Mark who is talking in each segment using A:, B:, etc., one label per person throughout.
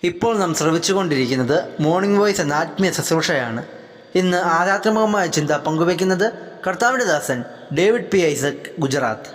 A: ഇപ്പോൾ നാം ശ്രമിച്ചുകൊണ്ടിരിക്കുന്നത് മോർണിംഗ് വോയിസ് എന്ന ആത്മീയ ശുശ്രൂഷയാണ്. ഇന്ന് ആരാത്മകമായ ചിന്ത പങ്കുവയ്ക്കുന്നത് കർത്താവിൻ്റെ ദാസൻ ഡേവിഡ് പി ഐസക്, ഗുജറാത്ത്.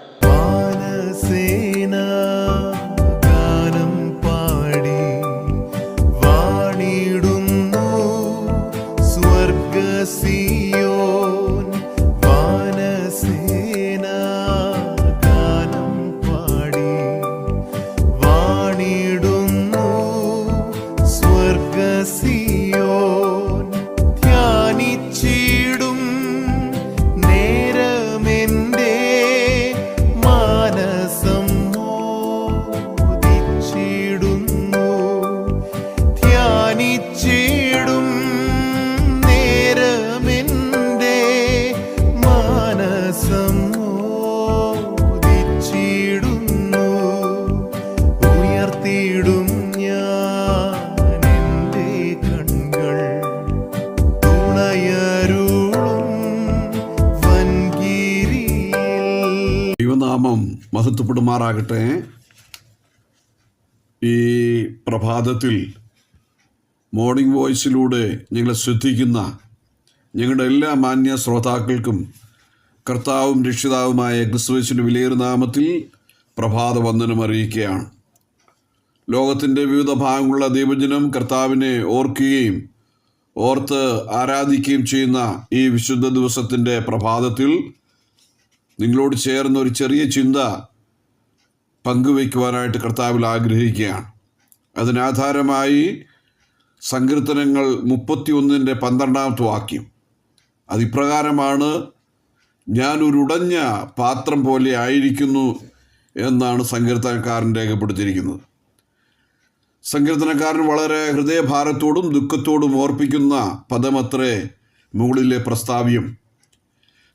B: ദൈവനാമം മഹത്വപ്പെടുമാറാകട്ടെ. ഈ പ്രഭാതത്തിൽ മോർണിംഗ് വോയിസിലൂടെ ഞങ്ങളെ ശ്രദ്ധിക്കുന്ന ഞങ്ങളുടെ എല്ലാ മാന്യ ശ്രോതാക്കൾക്കും കർത്താവും രക്ഷിതാവുമായ ക്രിസ്തുയേശുവിന്റെ വിലയേറിയ നാമത്തിൽ പ്രഭാത വന്ദനം അറിയിക്കുകയാണ്. ലോകത്തിൻ്റെ വിവിധ ഭാഗങ്ങളുള്ള ദൈവജനം കർത്താവിനെ ഓർക്കുകയും ഓർത്ത് ആരാധിക്കുകയും ചെയ്യുന്ന ഈ വിശുദ്ധ ദിവസത്തിൻ്റെ പ്രഭാതത്തിൽ നിങ്ങളോട് ചേർന്ന ഒരു ചെറിയ ചിന്ത പങ്കുവയ്ക്കുവാനായിട്ട് കർത്താവിൽ ആഗ്രഹിക്കുകയാണ്. അതിനാധാരമായി സങ്കീർത്തനങ്ങൾ 31:12 വാക്യം. അതിപ്രകാരമാണ്: ഞാനൊരു ഉടഞ്ഞ പാത്രം പോലെ ആയിരിക്കുന്നു എന്നാണ് സങ്കീർത്തനക്കാരൻ രേഖപ്പെടുത്തിയിരിക്കുന്നത്. സങ്കീർത്തനക്കാരൻ വളരെ ഹൃദയഭാരത്തോടും ദുഃഖത്തോടും ഓർപ്പിക്കുന്ന പദമത്രേ മുകളിലെ പ്രസ്താവ്യം.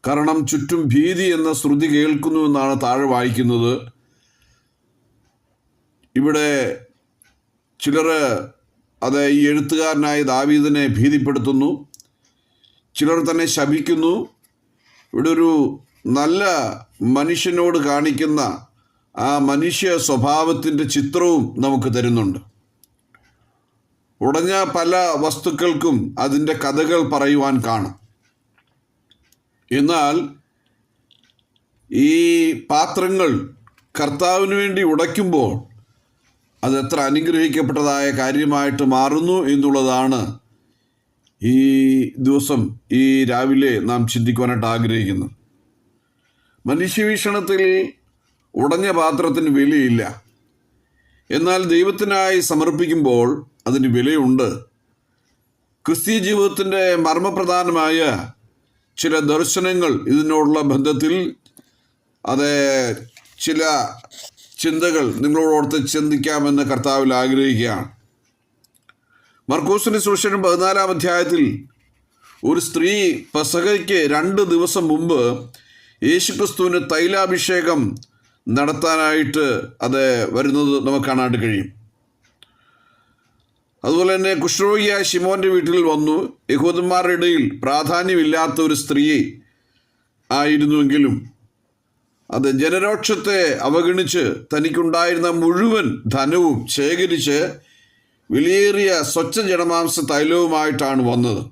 B: കാരണം ചുറ്റും ഭീതി എന്ന ശ്രുതി കേൾക്കുന്നു എന്നാണ് താഴെ വായിക്കുന്നത്. ഇവിടെ ചിലർ ഈ എഴുത്തുകാരനായ ദാവീദിനെ ഭീതിപ്പെടുത്തുന്നു, ചിലർ തന്നെ ശപിക്കുന്നു. ഇവിടെ ഒരു നല്ല മനുഷ്യനോട് കാണിക്കുന്ന ആ മനുഷ്യ സ്വഭാവത്തിൻ്റെ ചിത്രവും നമുക്ക് തരുന്നുണ്ട്. ഉടഞ്ഞ പല വസ്തുക്കൾക്കും അതിൻ്റെ കഥകൾ പറയുവാൻ കാണും. എന്നാൽ ഈ പാത്രങ്ങൾ കർത്താവിന് വേണ്ടി ഉടയ്ക്കുമ്പോൾ അത് എത്ര അനുഗ്രഹിക്കപ്പെട്ടതായ കാര്യമായിട്ട് മാറുന്നു എന്നുള്ളതാണ് ഈ ദിവസം, ഈ രാവിലെ നാം ചിന്തിക്കുവാനായിട്ട് ആഗ്രഹിക്കുന്നത്. മനുഷ്യവീക്ഷണത്തിൽ ഉടഞ്ഞ പാത്രത്തിന് വിലയില്ല. എന്നാൽ ദൈവത്തിനായി സമർപ്പിക്കുമ്പോൾ അതിന് വിലയുണ്ട്. ക്രിസ്തീയ ജീവിതത്തിൻ്റെ മർമ്മപ്രധാനമായ ചില ദർശനങ്ങൾ ഇതിനോടുള്ള ബന്ധത്തിൽ ചില ചിന്തകൾ നിങ്ങളോടൊത്ത് ചിന്തിക്കാമെന്ന് കർത്താവിൽ ആഗ്രഹിക്കുകയാണ്. മർക്കോസിന്റെ സുവിശേഷം 14-ാം അധ്യായത്തിൽ ഒരു സ്ത്രീ പെസഹയ്ക്ക് 2 ദിവസം മുമ്പ് യേശുക്രിസ്തുവിന് തൈലാഭിഷേകം നടത്താനായിട്ട് വരുന്നത് നമുക്ക് കാണാനായിട്ട് കഴിയും. അതുപോലെ തന്നെ കുഷ്ഠരോഗിയായ ശിമോന്റെ വീട്ടിൽ വന്നു. യഹൂദന്മാരുടെ ഇടയിൽ പ്രാധാന്യമില്ലാത്ത ഒരു സ്ത്രീ ആയിരുന്നുവെങ്കിലും ജനരോക്ഷത്തെ അവഗണിച്ച് തനിക്കുണ്ടായിരുന്ന മുഴുവൻ ധനവും ശേഖരിച്ച് വിലയേറിയ സ്വച്ഛ ജഡമാംസ തൈലവുമായിട്ടാണ് വന്നത്.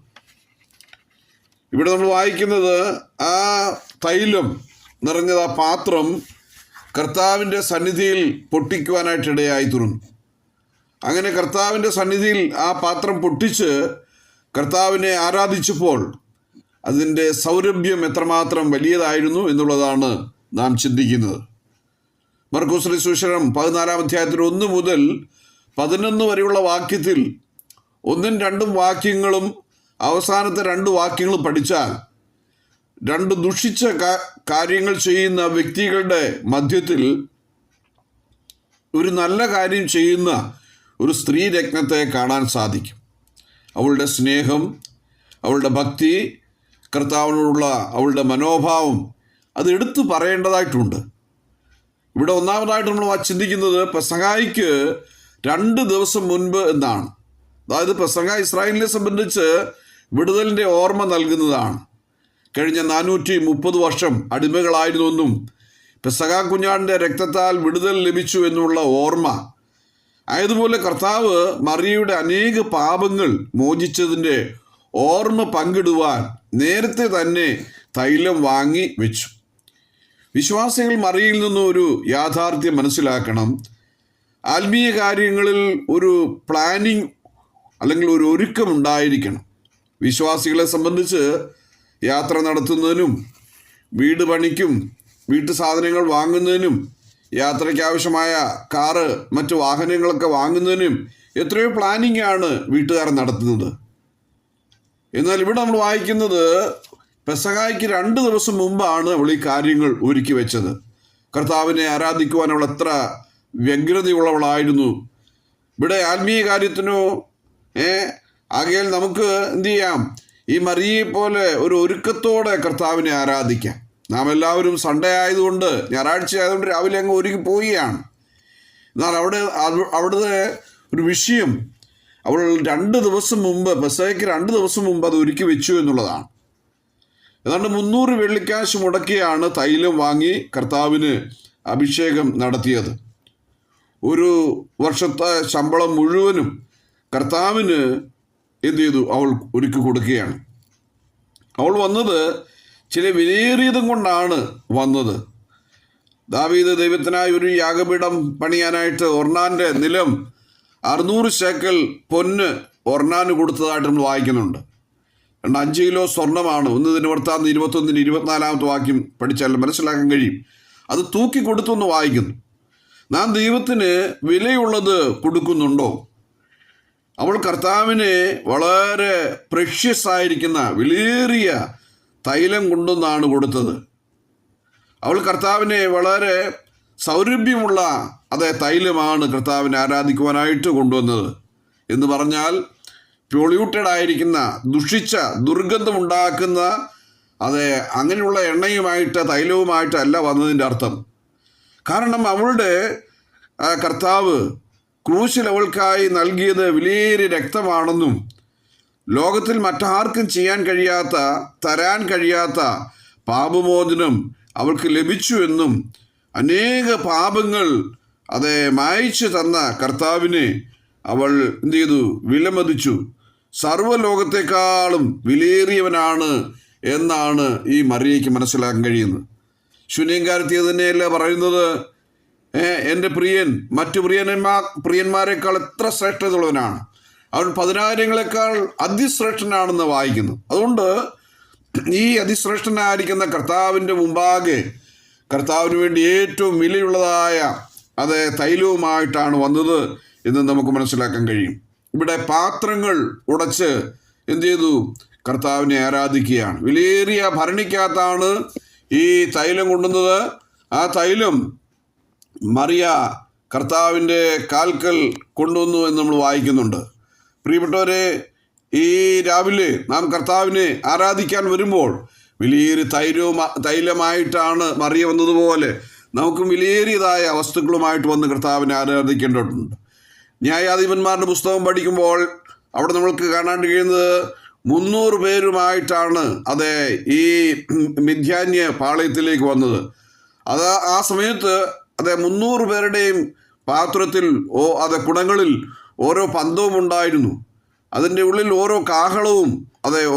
B: ഇവിടെ നമ്മൾ വായിക്കുന്നത് ആ തൈലം നിറഞ്ഞത് ആ പാത്രം കർത്താവിൻ്റെ സന്നിധിയിൽ പൊട്ടിക്കുവാനായിട്ടിടയായി തീർന്നു. അങ്ങനെ കർത്താവിൻ്റെ സന്നിധിയിൽ ആ പാത്രം പൊട്ടിച്ച് കർത്താവിനെ ആരാധിച്ചപ്പോൾ അതിൻ്റെ സൗരഭ്യം എത്രമാത്രം വലിയതായിരുന്നു എന്നുള്ളതാണ് നാം ചിന്തിക്കുന്നത്. മർക്കോസിന്റെ സുവിശേഷം 14-ാം അധ്യായത്തിൽ 1 മുതൽ 11 വരെയുള്ള വാക്യത്തിൽ 1ഉം 2ഉം വാക്യങ്ങളും അവസാനത്തെ 2 വാക്യങ്ങളും പഠിച്ചാൽ 2 ദുഷിച്ച കാര്യങ്ങൾ ചെയ്യുന്ന വ്യക്തികളുടെ മധ്യത്തിൽ ഒരു നല്ല കാര്യം ചെയ്യുന്ന ഒരു സ്ത്രീ രത്നത്തെ കാണാൻ സാധിക്കും. അവളുടെ സ്നേഹം, അവളുടെ ഭക്തി, കർത്താവിനോടുള്ള അവളുടെ മനോഭാവം അത് എടുത്തു പറയേണ്ടതായിട്ടുണ്ട്. ഇവിടെ ഒന്നാമതായിട്ട് നമ്മൾ ചിന്തിക്കുന്നത് പെസഹായ്ക്ക് 2 ദിവസം മുൻപ് എന്നാണ്. അതായത് പെസഹ ഇസ്രായേലിനെ സംബന്ധിച്ച് വിടുതലിൻ്റെ ഓർമ്മ നൽകുന്നതാണ്. കഴിഞ്ഞ 430 വർഷം അടിമകളായിരുന്നുവെന്നും പെസഹ കുഞ്ഞാടിൻ്റെ രക്തത്താൽ വിടുതൽ ലഭിച്ചു എന്നുള്ള ഓർമ്മ, ആയതുപോലെ കർത്താവ് മറിയയുടെ അനേക പാപങ്ങൾ മോചിച്ചതിൻ്റെ ഓർമ്മ പങ്കിടുവാൻ നേരത്തെ തന്നെ തൈലം വാങ്ങി വെച്ചു. വിശ്വാസികൾ മറിയയിൽ നിന്നും ഒരു യാഥാർത്ഥ്യം മനസ്സിലാക്കണം. ആത്മീയ കാര്യങ്ങളിൽ ഒരു പ്ലാനിങ് അല്ലെങ്കിൽ ഒരു ഒരുക്കമുണ്ടായിരിക്കണം. വിശ്വാസികളെ സംബന്ധിച്ച് യാത്ര നടത്തുന്നതിനും വീട് പണിക്കും വീട്ടു സാധനങ്ങൾ വാങ്ങുന്നതിനും യാത്രയ്ക്ക് ആവശ്യമായ കാറ് മറ്റു വാഹനങ്ങളൊക്കെ വാങ്ങുന്നതിനും എത്രയോ പ്ലാനിങ് ആണ് വീട്ടുകാർ നടത്തുന്നത്. എന്നാൽ ഇവിടെ നമ്മൾ വായിക്കുന്നത് പെസഹായ്ക്ക് 2 ദിവസം മുമ്പാണ് അവൾ ഈ കാര്യങ്ങൾ ഒരുക്കി വെച്ചത്. കർത്താവിനെ ആരാധിക്കുവാൻ അവൾ എത്ര വ്യഗ്രതയുള്ളവളായിരുന്നു. ഇവിടെ ആത്മീയ കാര്യത്തിനോ ആകയാൽ നമുക്ക് എന്ത് ചെയ്യാം, ഈ മറിയയെ പോലെ ഒരു ഒരുക്കത്തോടെ കർത്താവിനെ ആരാധിക്കാം. നാം എല്ലാവരും സൺഡേ ആയതുകൊണ്ട്, ഞായറാഴ്ച ആയതുകൊണ്ട് രാവിലെ അങ്ങ് ഒരുങ്ങി പോവുകയാണ്. എന്നാൽ അവിടുത്തെ ഒരു വിഷയം, അവൾ 2 ദിവസം മുമ്പ്, പെസഹയ്ക്ക് 2 ദിവസം മുമ്പ് അത് ഒരുക്കി വെച്ചു എന്നുള്ളതാണ്. ഏതാണ്ട് 300 വെള്ളിക്കാശ് മുടക്കിയാണ് തൈലം വാങ്ങി കർത്താവിന് അഭിഷേകം നടത്തിയത്. ഒരു വർഷത്തെ ശമ്പളം മുഴുവനും കർത്താവിന് എന്ത് ചെയ്തു, അവൾ ഒരുക്കി കൊടുക്കുകയാണ്. അവൾ വന്നത് ചില വിലയേറിയതും കൊണ്ടാണ് വന്നത്. ദാവീദ് ദൈവത്തിനായി ഒരു യാഗപീഠം പണിയാനായിട്ട് ഒർണാൻ്റെ നിലം 600 ശേക്കൽ പൊന്ന് ഒർണാന് കൊടുത്തതായിട്ട് നമ്മൾ വായിക്കുന്നുണ്ട്. 5 കിലോ സ്വർണ്ണമാണ്. 1 ദിനവൃത്താന്തം 21 24 വാക്യം പഠിച്ചാൽ മനസ്സിലാക്കാൻ കഴിയും. അത് തൂക്കി കൊടുത്തു എന്ന് വായിക്കുന്നു. നാം ദൈവത്തിന് വിലയുള്ളത് കൊടുക്കുന്നുണ്ടോ? അവൾ കർത്താവിനെ വളരെ പ്രഷ്യസ് ആയിരിക്കുന്ന വിലയേറിയ തൈലം കൊണ്ടുവന്നാണ് കൊടുത്തത്. അവൾ കർത്താവിനെ വളരെ സൗരഭ്യമുള്ള തൈലമാണ് കർത്താവിനെ ആരാധിക്കുവാനായിട്ട് കൊണ്ടുവന്നത്. എന്ന് പറഞ്ഞാൽ പൊള്യൂട്ടഡ് ആയിരിക്കുന്ന, ദുഷിച്ച, ദുർഗന്ധമുണ്ടാക്കുന്ന അങ്ങനെയുള്ള എണ്ണയുമായിട്ട് തൈലവുമായിട്ടല്ല വന്നതിൻ്റെ അർത്ഥം. കാരണം അവളുടെ കർത്താവ് ക്രൂശിൽ അവൾക്കായി നൽകിയത് വിലയേറിയ രക്തമാണെന്നും ലോകത്തിൽ മറ്റാർക്കും ചെയ്യാൻ കഴിയാത്ത, തരാൻ കഴിയാത്ത പാപമോചനം അവൾക്ക് ലഭിച്ചു എന്നും അനേക പാപങ്ങൾ മായ്ച്ചു തന്ന കർത്താവിനെ അവൾ എന്ത് ചെയ്തു, വിലമതിച്ചു. സർവ്വലോകത്തെക്കാളും വിലയേറിയവനാണ് എന്നാണ് ഈ മറിയയ്ക്ക് മനസ്സിലാക്കാൻ കഴിയുന്നത്. ശൂന്യംകാരത്തി തന്നെയല്ല പറയുന്നത്, എൻ്റെ പ്രിയൻ മറ്റു പ്രിയന്മാരെക്കാൾ എത്ര ശ്രേഷ്ഠതയുള്ളവനാണ്, അവൻ 10,000-ങ്ങളെക്കാൾ അതിശ്രേഷ്ഠനാണെന്ന് വായിക്കുന്നു. അതുകൊണ്ട് ഈ അതിശ്രേഷ്ഠനായിരിക്കുന്ന കർത്താവിൻ്റെ മുമ്പാകെ കർത്താവിന് വേണ്ടി ഏറ്റവും വിലയുള്ളതായ തൈലവുമായിട്ടാണ് വന്നത് എന്ന് നമുക്ക് മനസ്സിലാക്കാൻ കഴിയും. ഇവിടെ പാത്രങ്ങൾ ഉടച്ച് എന്ത് ചെയ്തു, കർത്താവിനെ ആരാധിക്കുകയാണ്. വിലയേറിയ ഭരണിക്കകത്താണ് ഈ തൈലം കൊണ്ടുവന്നത്. ആ തൈലം മറിയ കർത്താവിൻ്റെ കാൽക്കൽ കൊണ്ടുവന്നു എന്ന് നമ്മൾ വായിക്കുന്നുണ്ട്. പ്രിയപ്പെട്ടവരെ, ഈ രാവിലെ നാം കർത്താവിനെ ആരാധിക്കാൻ വരുമ്പോൾ വിലയേറിയ തൈലമായിട്ടാണ് മറിയ വന്നതുപോലെ നമുക്കും വിലയേറിയതായ വസ്തുക്കളുമായിട്ട് വന്ന് കർത്താവിനെ ആരാധിക്കേണ്ടതുണ്ട്. ന്യായാധിപന്മാരുടെ പുസ്തകം പഠിക്കുമ്പോൾ അവിടെ നമ്മൾക്ക് കാണാൻ കഴിയുന്നത് 300 പേരുമായിട്ടാണ് ഈ മിഥ്യാന്യ പാളയത്തിലേക്ക് വന്നത്. ആ സമയത്ത് 300 പേരുടെയും പാത്രത്തിൽ കുടങ്ങളിൽ ഓരോ പന്തവും ഉണ്ടായിരുന്നു. അതിൻ്റെ ഉള്ളിൽ ഓരോ കാഹളവും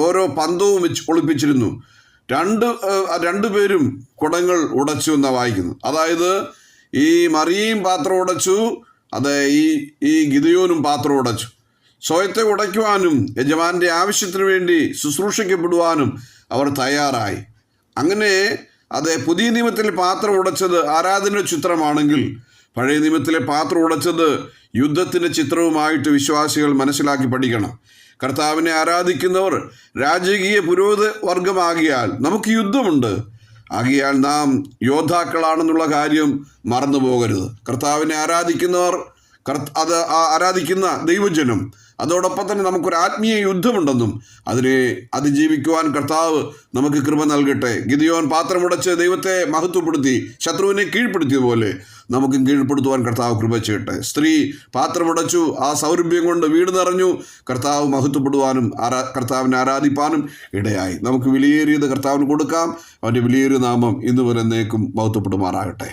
B: ഓരോ പന്തവും വെച്ച് ഒളിപ്പിച്ചിരുന്നു. 2 പേരും കുടങ്ങൾ ഉടച്ചു എന്നാണ് വായിക്കുന്നത്. അതായത് ഈ മറിയയും പാത്രം ഉടച്ചു, ഈ ഗിദെയോനും പാത്രം ഉടച്ചു. സ്വയത്തെ ഉടയ്ക്കുവാനും യജമാൻ്റെ ആവശ്യത്തിന് വേണ്ടി ശുശ്രൂഷിക്കപ്പെടുവാനും അവർ തയ്യാറായി. അങ്ങനെ പുതിയ നിയമത്തിൽ പാത്രം ഉടച്ചത് ആരാധന ചിത്രമാണെങ്കിൽ പഴയ നിയമത്തിലെ പാത്രം ഉടച്ചത് യുദ്ധത്തിൻ്റെ ചിത്രവുമായിട്ട് വിശ്വാസികൾ മനസ്സിലാക്കി പഠിക്കണം. കർത്താവിനെ ആരാധിക്കുന്നവർ രാജകീയ പുരോഹിത വർഗമാകിയാൽ നമുക്ക് യുദ്ധമുണ്ട്. ആകിയാൽ നാം യോദ്ധാക്കളാണെന്നുള്ള കാര്യം മറന്നു പോകരുത്. കർത്താവിനെ ആരാധിക്കുന്നവർ, ആരാധിക്കുന്ന ദൈവജനം, അതോടൊപ്പം തന്നെ നമുക്കൊരു ആത്മീയ യുദ്ധമുണ്ടെന്നും അതിനെ അതിജീവിക്കുവാൻ കർത്താവ് നമുക്ക് കൃപ നൽകട്ടെ. ഗിദെയോൻ പാത്രമുടച്ച് ദൈവത്തെ മഹത്വപ്പെടുത്തി ശത്രുവിനെ കീഴ്പ്പെടുത്തിയതുപോലെ നമുക്കും കീഴ്പ്പെടുത്തുവാൻ കർത്താവ് കൃപ ചെയ്യട്ടെ. സ്ത്രീ പാത്രമുടച്ചു, ആ സൗരഭ്യം കൊണ്ട് വീട് നിറഞ്ഞു. കർത്താവ് മഹത്വപ്പെടുവാനും കർത്താവിനെ ആരാധിപ്പാനും ഇടയായി. നമുക്ക് വിലയേറിയത് കർത്താവിന് കൊടുക്കാം. അവൻ്റെ വിലയേറിയ നാമം ഇന്ന് വരെ എന്നേക്കും മഹത്വപ്പെടുമാറാകട്ടെ.